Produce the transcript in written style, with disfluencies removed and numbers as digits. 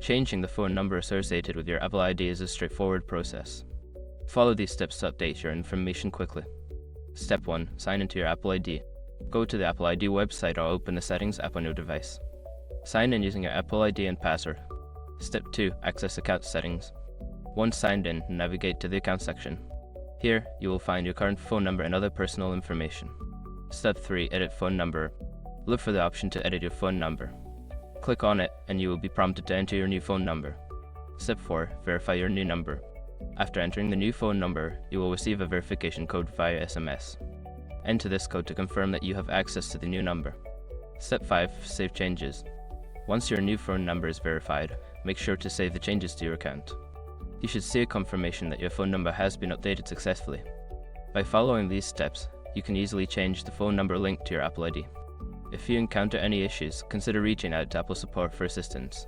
Changing the phone number associated with your Apple ID is a straightforward process. Follow these steps to update your information quickly. Step 1. Sign into your Apple ID. Go to the Apple ID website or open the Settings app on your device. Sign in using your Apple ID and password. Step 2. Access account settings. Once signed in, navigate to the account section. Here, you will find your current phone number and other personal information. Step 3. Edit phone number. Look for the option to edit your phone number. Click on it and you will be prompted to enter your new phone number. Step 4. Verify your new number. After entering the new phone number, you will receive a verification code via SMS. Enter this code to confirm that you have access to the new number. Step 5. Save changes. Once your new phone number is verified, make sure to save the changes to your account. You should see a confirmation that your phone number has been updated successfully. By following these steps, you can easily change the phone number linked to your Apple ID. If you encounter any issues, consider reaching out to Apple support for assistance.